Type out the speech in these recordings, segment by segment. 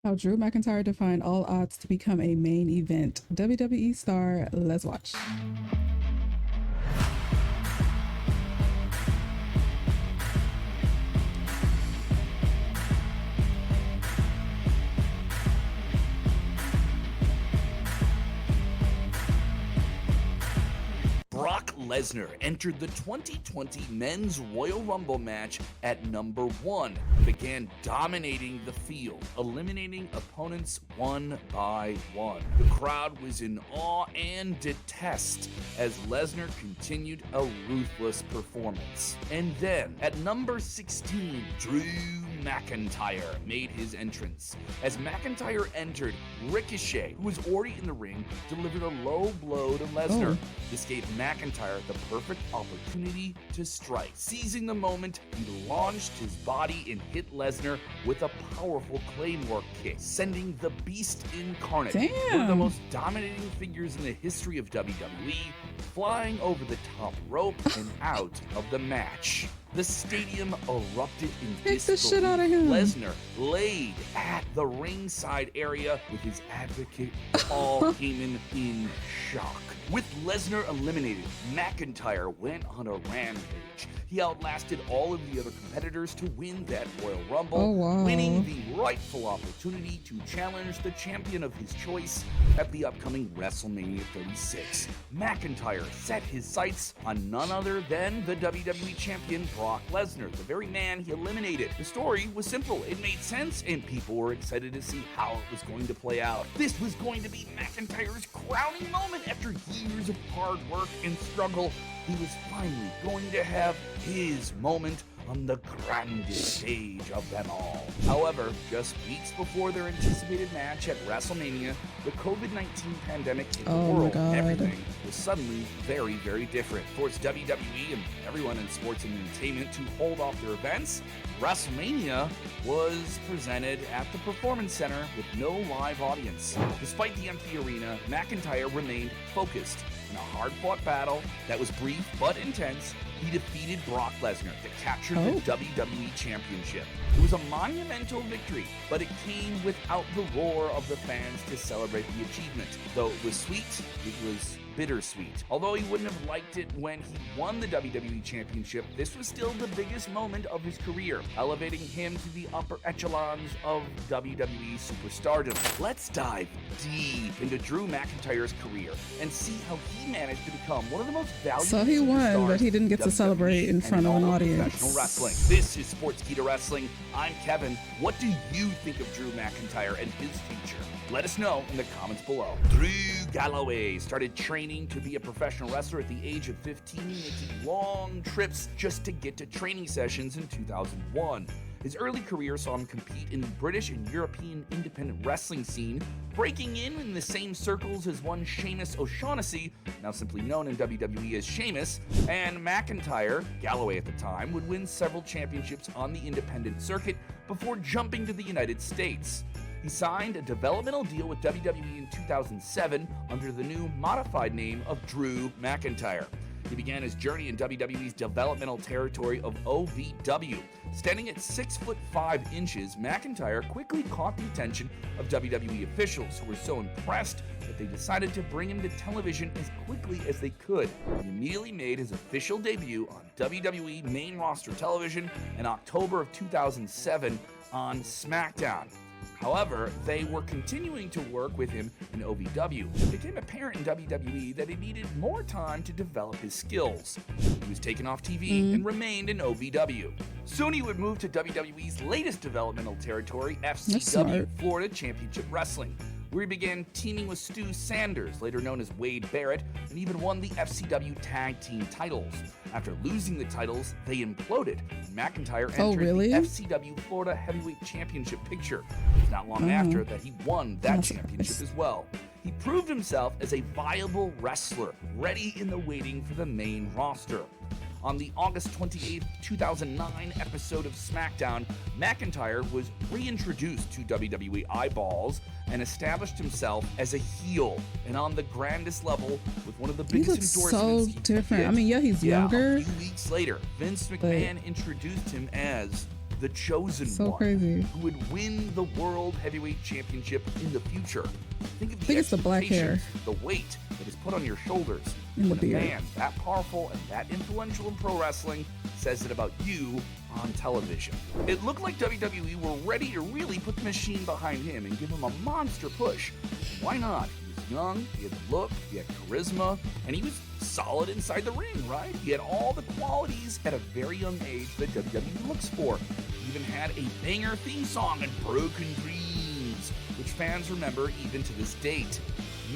How Drew McIntyre defied all odds to become a main event WWE star. Let's watch. Brock Lesnar entered the 2020 Men's Royal Rumble match at number 1 and began dominating the field, eliminating opponents one by one. The crowd was in awe and detest as Lesnar continued a ruthless performance. And then, at number 16, Drew McIntyre made his entrance. As McIntyre entered, Ricochet, who was already in the ring, delivered a low blow to Lesnar. This gave McIntyre the perfect opportunity to strike. Seizing the moment, he launched his body and hit Lesnar with a powerful Claymore kick, sending the Beast incarnate, one of the most dominating figures in the history of WWE, flying over the top rope and out of the match. The stadium erupted in disbelief. Lesnar laid at the ringside area with his advocate Paul Heyman in shock. With Lesnar eliminated, McIntyre went on a rampage. He outlasted all of the other competitors to win that Royal Rumble, winning the rightful opportunity to challenge the champion of his choice at the upcoming WrestleMania 36. McIntyre set his sights on none other than the WWE champion Brock Lesnar, the very man he eliminated. The story was simple, it made sense, and people were excited to see how it was going to play out. This was going to be McIntyre's crowning moment. After years of hard work and struggle, he was finally going to have his moment on the grandest stage of them all. However, just weeks before their anticipated match at WrestleMania, the COVID-19 pandemic hit the world. Everything was suddenly very, very different. Forced WWE and everyone in sports and entertainment to hold off their events. WrestleMania was presented at the Performance Center with no live audience. Despite the empty arena, McIntyre remained focused. In a hard-fought battle that was brief but intense, he defeated Brock Lesnar to capture the WWE Championship. It was a monumental victory, but it came without the roar of the fans to celebrate the achievement. Though it was sweet, it was bittersweet. Although he wouldn't have liked it when he won the WWE Championship, this was still the biggest moment of his career, elevating him to the upper echelons of WWE superstardom. Let's dive deep into Drew McIntyre's career and see how he managed to become one of the most valuable So he won, but he didn't get to celebrate in front of an audience. Professional wrestling. This is Sportskeeda Wrestling. I'm Kevin. What do you think of Drew McIntyre and his future? Let us know in the comments below. Drew Galloway started training to be a professional wrestler at the age of 15, making long trips just to get to training sessions in 2001. His early career saw him compete in the British and European independent wrestling scene, breaking in the same circles as one Sheamus O'Shaughnessy, now simply known in WWE as Sheamus, and McIntyre, Galloway at the time, would win several championships on the independent circuit before jumping to the United States. He signed a developmental deal with WWE in 2007 under the new modified name of Drew McIntyre. He began his journey in WWE's developmental territory of OVW. Standing at 6'5" McIntyre quickly caught the attention of WWE officials, who were so impressed that they decided to bring him to television as quickly as they could. He immediately made his official debut on WWE main roster television in October of 2007 on SmackDown. However, they were continuing to work with him in OVW. It became apparent in WWE that he needed more time to develop his skills. He was taken off TV and remained in OVW. Soon he would move to WWE's latest developmental territory, FCW, Florida Championship Wrestling, where he began teaming with Stu Sanders, later known as Wade Barrett, and even won the FCW Tag Team titles. After losing the titles, they imploded, and McIntyre entered the FCW Florida Heavyweight Championship picture. It was not long after that he won that championship as well. He proved himself as a viable wrestler, ready in the waiting for the main roster. On the August 28, 2009 episode of SmackDown, McIntyre was reintroduced to WWE eyeballs and established himself as a heel, and on the grandest level with one of the biggest endorsements. So different. I mean, yeah, he's younger. A few weeks later, Vince McMahon introduced him as the chosen So one, crazy. who would win the World Heavyweight Championship in the future. Think of the think it's the black hair. expectations, the weight that is put on your shoulders. And the When a beard. man that powerful and that influential in pro wrestling says it about you on television. It looked like WWE were ready to really put the machine behind him and give him a monster push. Why not? He was young, he had the look, he had charisma, and he was solid inside the ring, right? He had all the qualities at a very young age that WWE looks for. He even had a banger theme song and Broken Dreams, which fans remember even to this date.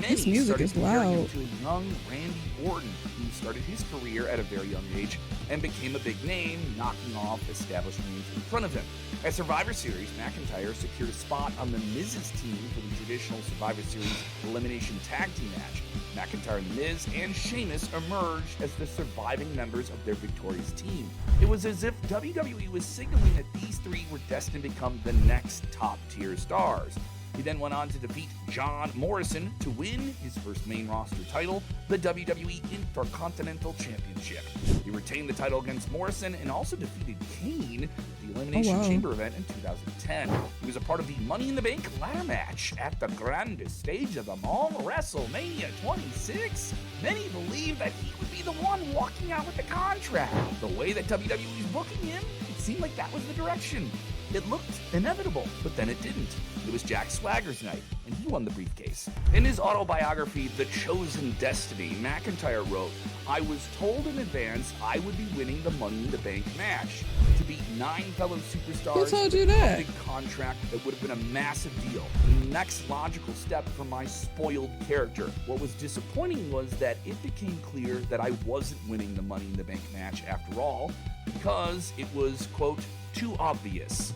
Many This music started is comparing him loud. to a young Randy Orton, who started his career at a very young age and became a big name, knocking off established names in front of him. At Survivor Series, McIntyre secured a spot on the Miz's team for the traditional Survivor Series elimination tag team match. McIntyre and The Miz and Sheamus emerged as the surviving members of their victorious team. It was as if WWE was signaling that these three were destined to become the next top-tier stars. He then went on to defeat John Morrison to win his first main roster title, the WWE Intercontinental Championship. He retained the title against Morrison and also defeated Kane at the Elimination Chamber event in 2010. He was a part of the Money in the Bank ladder match at the grandest stage of them all, WrestleMania 26. Many believe that he would be the one walking out with the contract. The way that WWE is booking him, it seemed like that was the direction. It looked inevitable, but then it didn't. It was Jack Swagger's night, and he won the briefcase. In his autobiography, The Chosen Destiny, McIntyre wrote, "I was told in advance I would be winning the Money in the Bank match. To beat 9 fellow superstars, Who told you a that? big contract that would have been a massive deal. The next logical step for my spoiled character. What was disappointing was that it became clear that I wasn't winning the Money in the Bank match after all, because it was, quote, too obvious.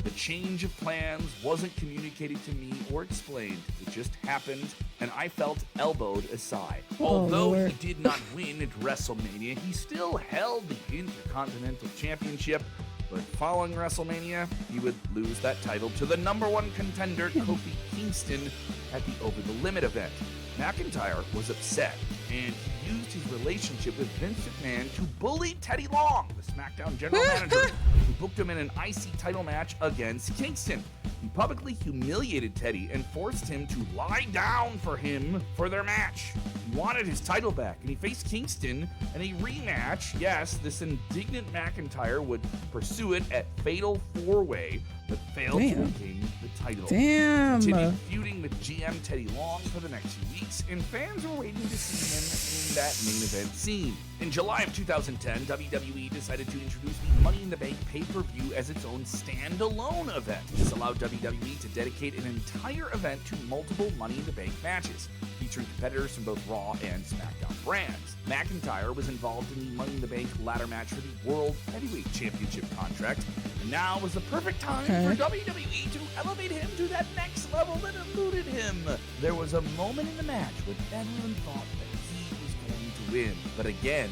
The change of plans wasn't communicated to me or explained. It just happened, and I felt elbowed aside. Although Lord. he did not win at WrestleMania, he still held the Intercontinental Championship. But following WrestleMania, he would lose that title to the #1 contender, Kofi Kingston, at the Over the Limit event. McIntyre was upset, and he used his relationship with Vince McMahon to bully Teddy Long, the SmackDown general manager, who booked him in an icy title match against Kingston. He publicly humiliated Teddy and forced him to lie down for him for their match. He wanted his title back, and he faced Kingston in a rematch. Yes, this indignant McIntyre would pursue it at Fatal 4-Way, but failed to regain the title. Damn. Continued feuding with GM Teddy Long for the next few weeks, and fans were waiting to see him in that main event scene. In July of 2010, WWE decided to introduce the Money in the Bank pay-per-view as its own standalone event. This allowed WWE to dedicate an entire event to multiple Money in the Bank matches, featuring competitors from both Raw and SmackDown brands. McIntyre was involved in the Money in the Bank ladder match for the World Heavyweight Championship contract, and now was the perfect time for WWE to elevate him to that next level that eluded him. There was a moment in the match when everyone thought that he was going to win, but again,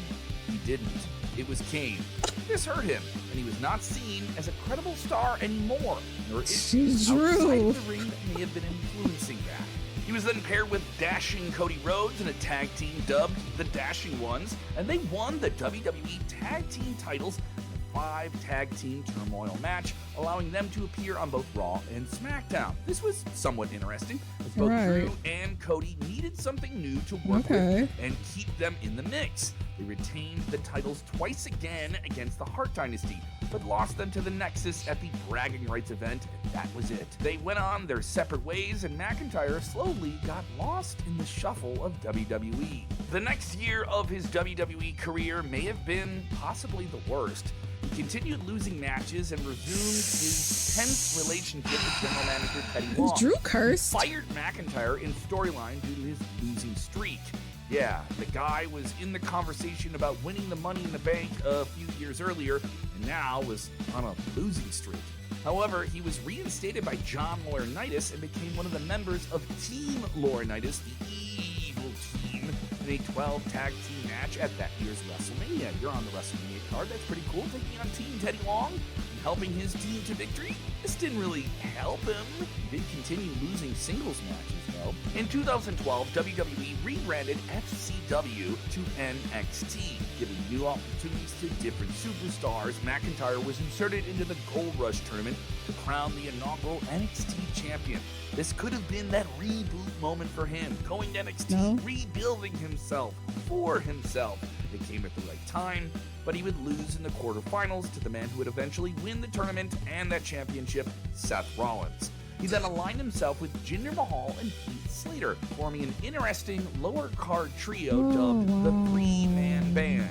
he didn't. It was Kane. This hurt him, and he was not seen as a credible star anymore, nor is he outside of the ring that may have been influencing that. He was then paired with dashing Cody Rhodes in a tag team dubbed the Dashing Ones, and they won the WWE Tag Team titles in a 5-tag team turmoil match, allowing them to appear on both Raw and SmackDown. This was somewhat interesting, as both Drew and Cody needed something new to work with and keep them in the mix. They retained the titles twice again against the Hart Dynasty, but lost them to the Nexus at the Bragging Rights event, and that was it. They went on their separate ways, and McIntyre slowly got lost in the shuffle of WWE. The next year of his WWE career may have been possibly the worst. He continued losing matches and resumed his tense relationship with general manager Teddy Long. Is Drew cursed? He fired McIntyre in storyline due to his losing streak. Yeah, the guy was in the conversation about winning the Money in the Bank a few years earlier, and now was on a losing streak. However, he was reinstated by John Laurinaitis and became one of the members of Team Laurinaitis, the Evil Team, in a 12-tag team match at that year's WrestleMania. You're on the WrestleMania card. That's pretty cool. Taking on Team Teddy Long. helping his team to victory? This didn't really help him. He did continue losing singles matches, though. In 2012, WWE rebranded FCW to NXT, giving new opportunities to different superstars. McIntyre was inserted into the Gold Rush tournament to crown the inaugural NXT champion. This could have been that reboot moment for him, going to NXT, rebuilding himself for himself. It came at the right time, but he would lose in the quarterfinals to the man who would eventually win the tournament and that championship, Seth Rollins. He then aligned himself with Jinder Mahal and Heath Slater, forming an interesting lower card trio dubbed the Three-Man Band,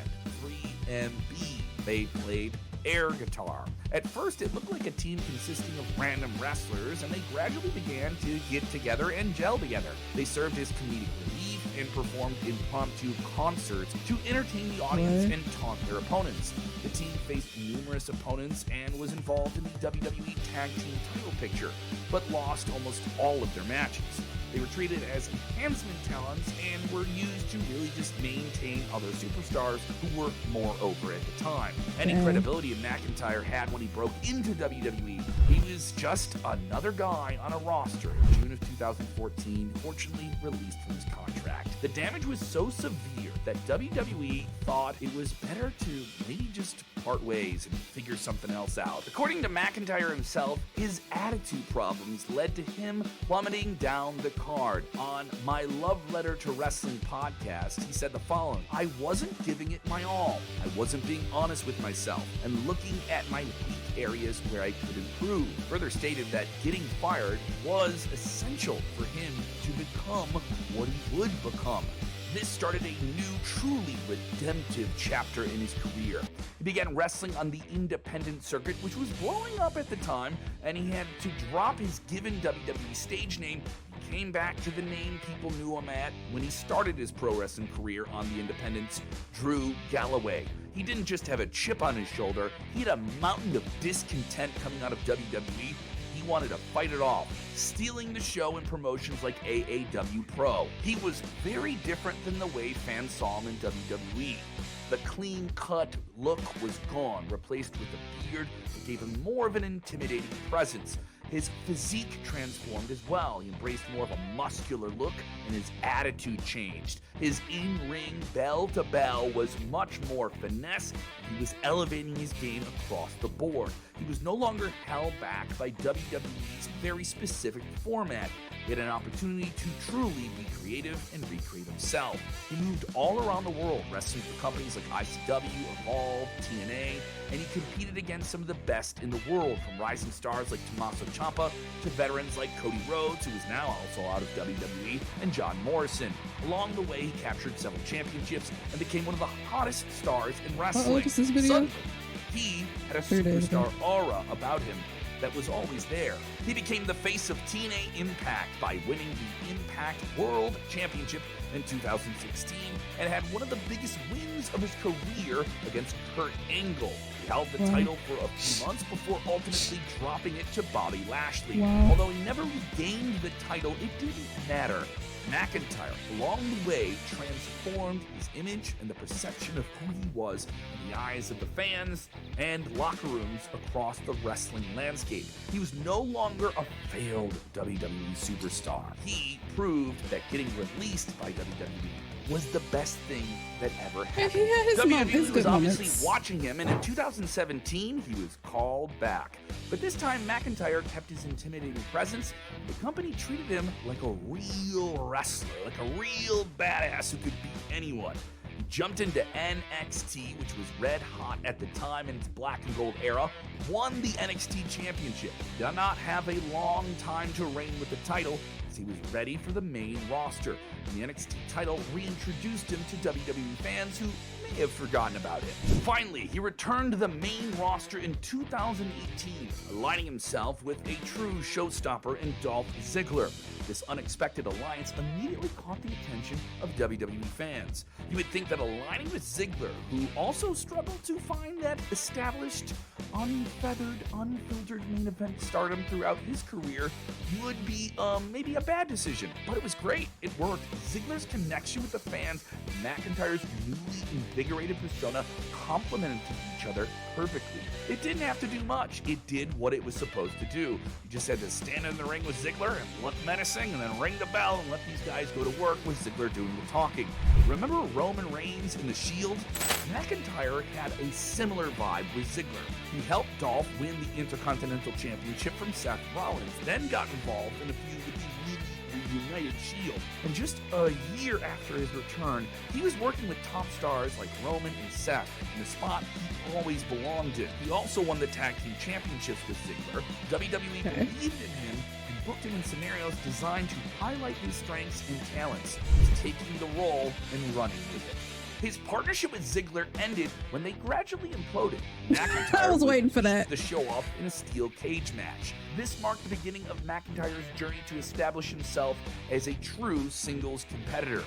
3MB. They played air guitar. At first, it looked like a team consisting of random wrestlers, and they gradually began to get together and gel together. They served as comedic relief and performed impromptu concerts to entertain the audience and taunt their opponents. The team faced numerous opponents and was involved in the WWE Tag Team title picture, but lost almost all of their matches. They were treated as enhancement talents and were used to really just maintain other superstars who were more over at the time. Any credibility McIntyre had when he broke into WWE, he was just another guy on a roster in June of 2014, fortunately released from his contract. The damage was so severe that WWE thought it was better to maybe just part ways and figure something else out. According to McIntyre himself, his attitude problems led to him plummeting down the card. On my Love Letter to Wrestling podcast, he said the following: "I wasn't giving it my all. I wasn't being honest with myself and looking at my weak areas where I could improve." Further stated that getting fired was essential for him to become what he would become. This started a new, truly redemptive chapter in his career. He began wrestling on the independent circuit, which was blowing up at the time, and he had to drop his given WWE stage name. He came back to the name people knew him at when he started his pro wrestling career on the independents, Drew Galloway. He didn't just have a chip on his shoulder, he had a mountain of discontent coming out of WWE. He wanted to fight it off, stealing the show in promotions like AAW Pro. He was very different than the way fans saw him in WWE. The clean-cut look was gone, replaced with a beard that gave him more of an intimidating presence. His physique transformed as well. He embraced more of a muscular look, and his attitude changed. His in-ring bell-to-bell was much more finesse, and he was elevating his game across the board. He was no longer held back by WWE's very specific format. He had an opportunity to truly be creative and recreate himself. He moved all around the world, wrestling for companies like ICW, Evolve, TNA, and he competed against some of the best in the world, from rising stars like Tommaso Ciampa to veterans like Cody Rhodes, who is now also out of WWE, and John Morrison. Along the way, he captured several championships and became one of the hottest stars in wrestling. Is this video? Suddenly, he had a superstar aura about him that was always there. He became the face of TNA Impact by winning the Impact World Championship in 2016 and had one of the biggest wins of his career against Kurt Angle. He held the title for a few months before ultimately dropping it to Bobby Lashley. Although he never regained the title, it didn't matter. McIntyre, along the way, transformed his image and the perception of who he was in the eyes of the fans and locker rooms across the wrestling landscape. He was no longer a failed WWE superstar. He proved that getting released by WWE was the best thing that ever happened. WWE was obviously watching him, and in 2017, he was called back. But this time, McIntyre kept his intimidating presence. The company treated him like a real wrestler, like a real badass who could beat anyone. He jumped into NXT, which was red hot at the time in its black and gold era, won the NXT Championship. He did not have a long time to reign with the title, as he was ready for the main roster. And the NXT title reintroduced him to WWE fans who may have forgotten about him. Finally, he returned to the main roster in 2018, aligning himself with a true showstopper in Dolph Ziggler. This unexpected alliance immediately caught the attention of WWE fans. You would think that aligning with Ziggler, who also struggled to find that established, unfeathered, unfiltered main event stardom throughout his career, would be maybe a bad decision, but it was great. It worked. Ziggler's connection with the fans, McIntyre's newly invigorated persona complemented each other perfectly. It didn't have to do much. It did what it was supposed to do. You just had to stand in the ring with Ziggler and look menacing, and then ring the bell and let these guys go to work with Ziggler doing the talking. Remember Roman Reigns in the Shield? McIntyre had a similar vibe with Ziggler. He helped Dolph win the Intercontinental Championship from Seth Rollins, then got involved in a feud with the United Shield. And just a year after his return, he was working with top stars like Roman and Seth in the spot he always belonged in. He also won the Tag Team Championships with Ziggler. WWE believed in him and booked him in scenarios designed to highlight his strengths and talents. He's taking the role and running with it. His partnership with Ziggler ended when they gradually imploded. McIntyre I was waiting for that. to show off in a steel cage match. This marked the beginning of McIntyre's journey to establish himself as a true singles competitor.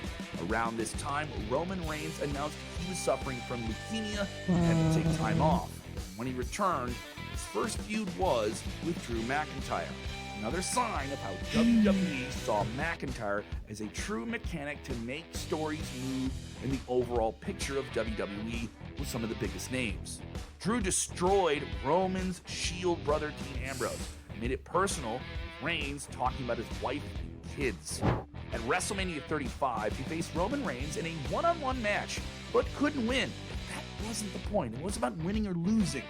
Around this time, Roman Reigns announced he was suffering from leukemia and had to take time off. When he returned, his first feud was with Drew McIntyre. Another sign of how WWE saw McIntyre as a true mechanic to make stories move in the overall picture of WWE with some of the biggest names. Drew destroyed Roman's Shield brother Dean Ambrose, made it personal with Reigns talking about his wife and kids. At WrestleMania 35, he faced Roman Reigns in a one-on-one match, but couldn't win. But that wasn't the point. It wasn't about winning or losing.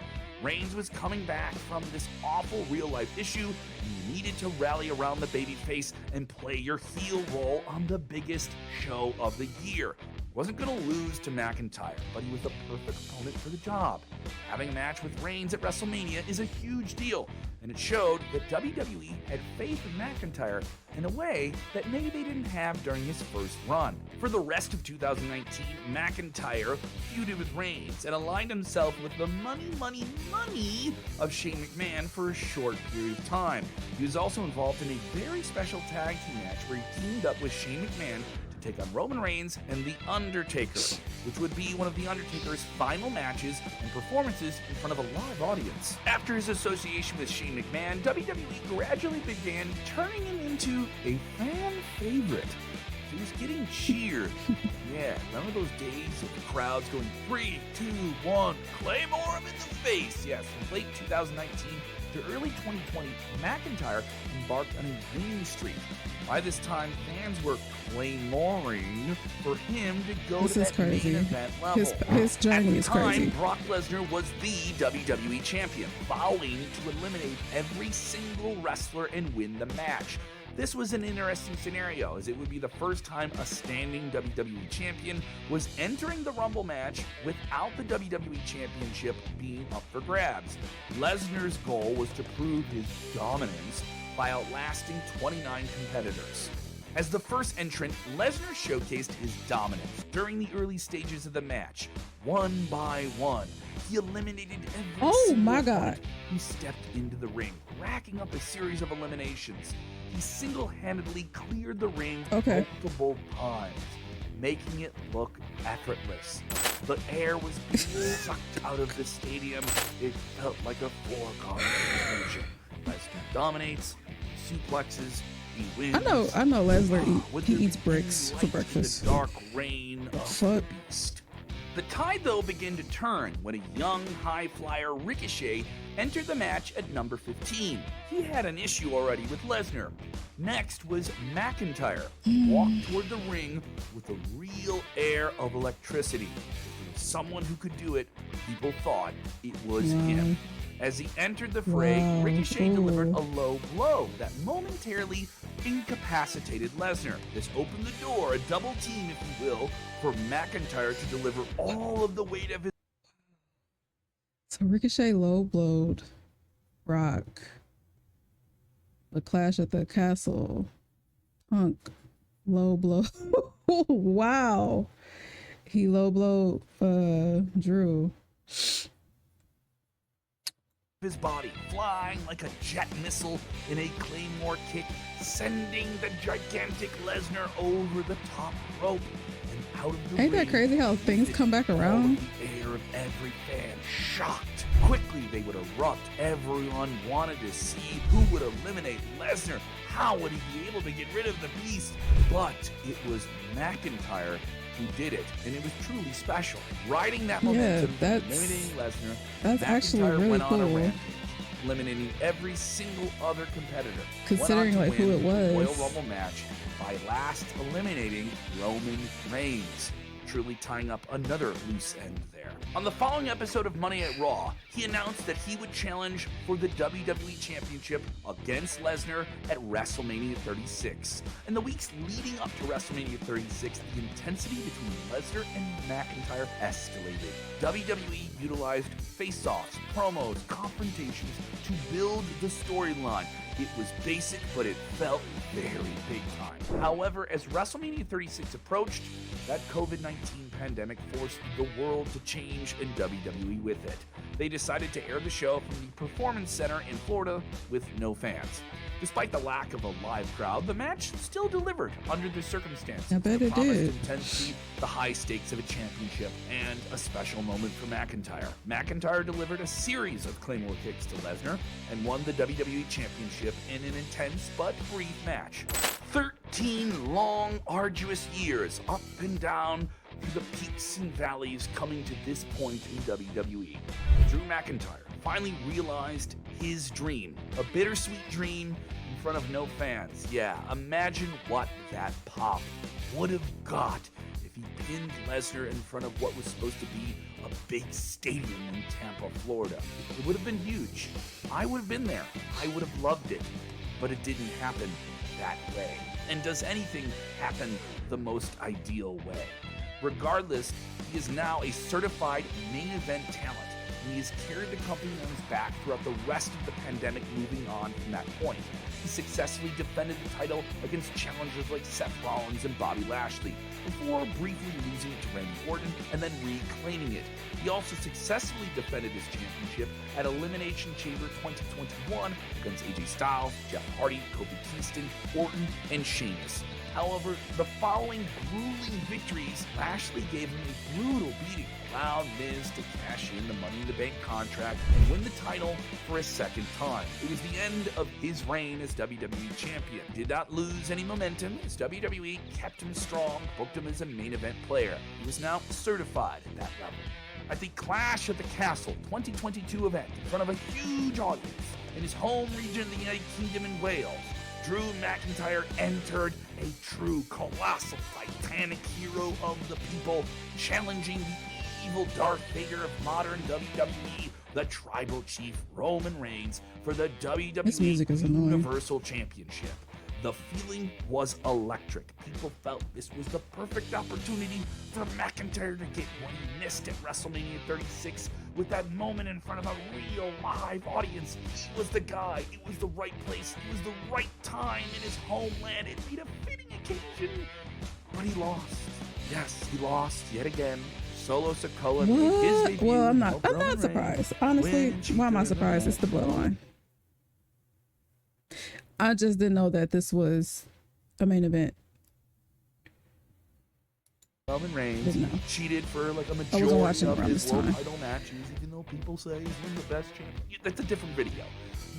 Reigns was coming back from this awful real-life issue, and you needed to rally around the babyface and play your heel role on the biggest show of the year. Wasn't going to lose to McIntyre, but he was the perfect opponent for the job. Having a match with Reigns at WrestleMania is a huge deal, and it showed that WWE had faith in McIntyre in a way that maybe they didn't have during his first run. For the rest of 2019, McIntyre feuded with Reigns and aligned himself with the money of Shane McMahon for a short period of time. He was also involved in a very special tag team match where he teamed up with Shane McMahon to take on Roman Reigns and The Undertaker, which would be one of The Undertaker's final matches and performances in front of a live audience. After his association with Shane McMahon, WWE gradually began turning him into a fan favorite. He was getting cheered. Yeah, remember those days of the crowds going 3, 2, 1, Claymore him in the face? Yes, from late 2019 to early 2020, McIntyre embarked on a winning streak. By this time, fans were claymoring for him to go to that main event level. His journey is crazy. At the time, Brock Lesnar was the WWE champion, vowing to eliminate every single wrestler and win the match. This was an interesting scenario, as it would be the first time a standing WWE champion was entering the Rumble match without the WWE Championship being up for grabs. Lesnar's goal was to prove his dominance by outlasting 29 competitors. As the first entrant, Lesnar showcased his dominance during the early stages of the match. One by one, he eliminated every single opponent who stepped into the ring, racking up a series of eliminations. He single-handedly cleared the ring multiple times, making it look effortless. The air was being sucked out of the stadium. It felt like a foregone conclusion. Lesnar dominates, suplexes, he wins. I know Lesnar he eats bricks for breakfast. The dark reign of the beast. The tide, though, began to turn when a young high flyer Ricochet entered the match at number 15. He had an issue already with Lesnar. Next was McIntyre, who walked toward the ring with a real air of electricity. If there was someone who could do it, people thought it was him. As he entered the fray, Ricochet delivered a low blow that momentarily incapacitated Lesnar. This opened the door, a double team, if you will, for McIntyre to deliver all of the weight of his... So Ricochet low blowed Brock. The Clash at the Castle. Punk low blow. Wow. He low blowed Drew. His body flying like a jet missile in a Claymore kick, sending the gigantic Lesnar over the top rope and out of the ring. Ain't that crazy how things come back around? The air of every fan shocked. Quickly they would erupt. Everyone wanted to see who would eliminate Lesnar. How would he be able to get rid of the beast? But it was McIntyre who did it, and it was truly special. Riding that momentum, eliminating Lesnar, that's actually really went on a cool. rampage, eliminating every single other competitor. Considering like who it was. The Royal Rumble match by last eliminating Roman Reigns, truly tying up another loose end there. On the following episode of Monday at Raw, he announced that he would challenge for the WWE Championship against Lesnar at WrestleMania 36. In the weeks leading up to WrestleMania 36, the intensity between Lesnar and McIntyre escalated. WWE utilized face-offs, promos, confrontations to build the storyline. It was basic, but it felt very big time. However, as WrestleMania 36 approached, that COVID-19 pandemic forced the world to change and WWE with it. They decided to air the show from the Performance Center in Florida with no fans. Despite the lack of a live crowd, the match still delivered under the circumstances. I bet it did. Intensity, the high stakes of a championship, and a special moment for McIntyre. McIntyre delivered a series of Claymore kicks to Lesnar and won the WWE Championship in an intense but brief match. 13 long, arduous years, up and down, through the peaks and valleys, coming to this point in WWE. Drew McIntyre finally realized his dream, a bittersweet dream in front of no fans. Yeah, imagine what that pop would have got if he pinned Lesnar in front of what was supposed to be a big stadium in Tampa, Florida. It would have been huge. I would have been there. I would have loved it, but it didn't happen that way. And does anything happen the most ideal way? Regardless, he is now a certified main event talent, and he has carried the company on his back throughout the rest of the pandemic, moving on from that point. He successfully defended the title against challengers like Seth Rollins and Bobby Lashley, before briefly losing it to Randy Orton and then reclaiming it. He also successfully defended his championship at Elimination Chamber 2021 against AJ Styles, Jeff Hardy, Kofi Kingston, Orton, and Sheamus. However, the following grueling victories, Lashley gave him a brutal beating, allowed Miz to cash in the Money in the Bank contract and win the title for a second time. It was the end of his reign as WWE Champion. Did not lose any momentum as WWE kept him strong, booked him as a main event player. He was now certified at that level. At the Clash at the Castle 2022 event in front of a huge audience in his home region of the United Kingdom and Wales, Drew McIntyre entered a true colossal Titanic hero of the people, challenging the evil Darth Vader of modern WWE, the Tribal Chief Roman Reigns, for the WWE Universal Championship. The feeling was electric. People felt this was the perfect opportunity for McIntyre to get what he missed at WrestleMania 36 with that moment in front of a real live audience. He was the guy. It was the right place. It was the right time in his homeland. It made a fitting occasion, but he lost. Yes, he lost yet again. Solo Sikoa made his debut. Well, I'm not surprised. Honestly, why am I surprised? It's the bloodline. I just didn't know that this was a main event. Roman Reigns cheated for like a majority of his world title matches, even though people say he's one of the best champions. That's a different video.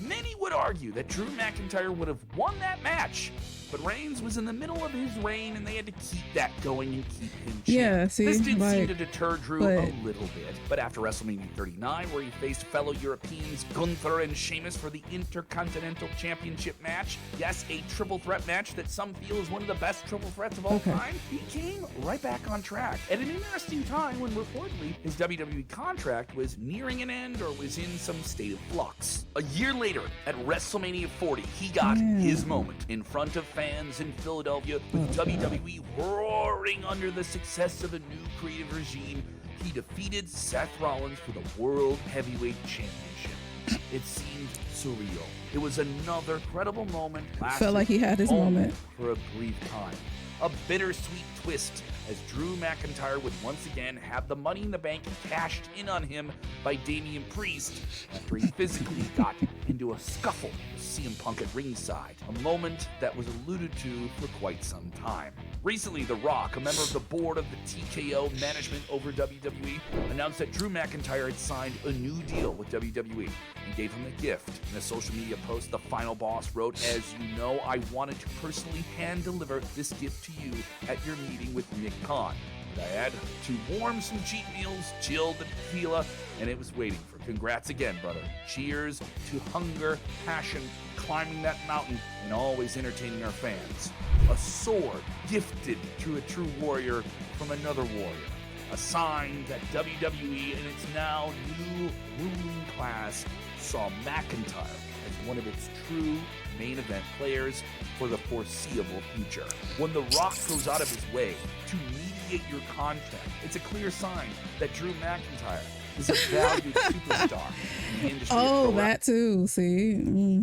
Many would argue that Drew McIntyre would have won that match, but Reigns was in the middle of his reign and they had to keep that going and keep him champ. Yeah, see, this did seem to deter Drew a little bit, but after WrestleMania 39, where he faced fellow Europeans Gunther and Sheamus for the Intercontinental Championship match, yes, a triple threat match that some feel is one of the best triple threats of all time, he came right back on track at an interesting time when reportedly his WWE contract was nearing an end or was in some state of flux. A year later, at WrestleMania 40, he got his moment in front of fans in Philadelphia, with WWE roaring under the success of a new creative regime. He defeated Seth Rollins for the World Heavyweight Championship. It seemed surreal. It was another credible moment. Felt like he had his moment for a brief time. A bittersweet twist, as Drew McIntyre would once again have the Money in the Bank cashed in on him by Damian Priest after he physically got into a scuffle with CM Punk at ringside, a moment that was alluded to for quite some time. Recently, The Rock, a member of the board of the TKO management over WWE, announced that Drew McIntyre had signed a new deal with WWE and gave him a gift. In a social media post, the final boss wrote, "As you know, I wanted to personally hand deliver this gift to you at your meeting with Nick Khan. I had to warm some cheat meals, chilled the tequila, and it was waiting for. Congrats again, brother. Cheers to hunger, passion, climbing that mountain, and always entertaining our fans. A sword gifted to a true warrior from another warrior. A sign that WWE in its now new ruling class saw McIntyre as one of its true main event players for the foreseeable future. When The Rock goes out of his way to mediate your content, it's a clear sign that Drew McIntyre is a valued superstar in the industry. Oh, that too. See? And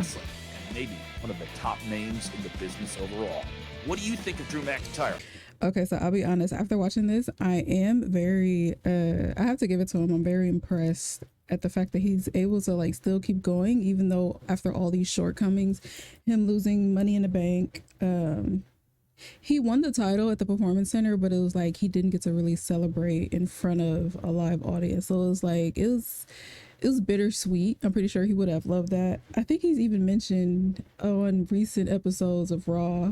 maybe one of the top names in the business overall. What do you think of Drew McIntyre? Okay, so I'll be honest. After watching this, I am very, I have to give it to him. I'm very impressed at the fact that he's able to like still keep going, even though after all these shortcomings, him losing Money in the Bank, he won the title at the Performance Center, but it was like he didn't get to really celebrate in front of a live audience. So it was like, it was bittersweet. I'm pretty sure he would have loved that. I think he's even mentioned on recent episodes of Raw,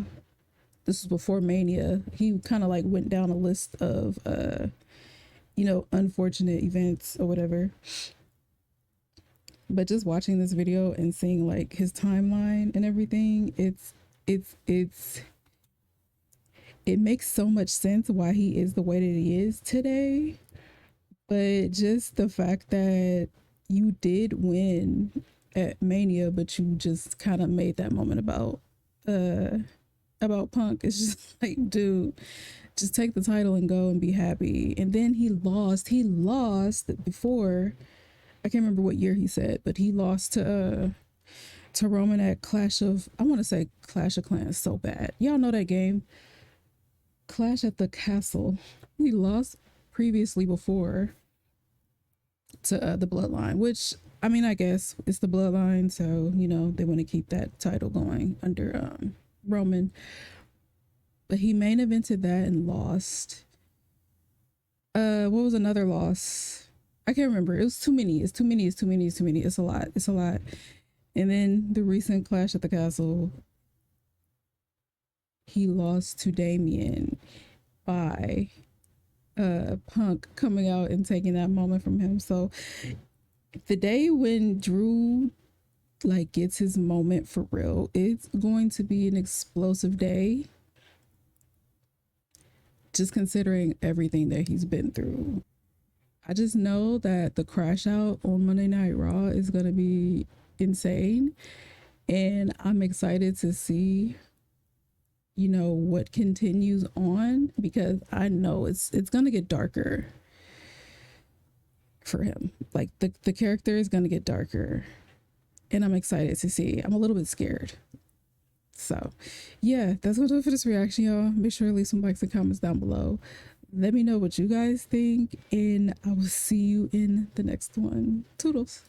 this was before Mania, he kind of like went down a list of, unfortunate events or whatever. But just watching this video and seeing like his timeline and everything, it makes so much sense why he is the way that he is today. But just the fact that you did win at Mania, but you just kind of made that moment about Punk. It's just like, dude, just take the title and go and be happy. And then he lost before, I can't remember what year he said, but he lost to Roman at Clash of Clans so bad. Y'all know that game? Clash at the Castle. He lost previously before to the Bloodline, which, I mean, I guess it's the Bloodline, so, they want to keep that title going under Roman. But he main evented that and lost. What was another loss? I can't remember. It was too many. It's a lot. And then the recent Clash at the Castle, he lost to Damian by Punk coming out and taking that moment from him. So the day when Drew like gets his moment for real, it's going to be an explosive day, just considering everything that he's been through. I just know that the crash out on Monday Night Raw is going to be insane, and I'm excited to see what continues on, because I know it's going to get darker for him. Like the character is going to get darker, and I'm excited to see. I'm a little bit scared. So yeah, that's what I'll do for this reaction, y'all. Make sure to leave some likes and comments down below. Let me know what you guys think, and I will see you in the next one. Toodles.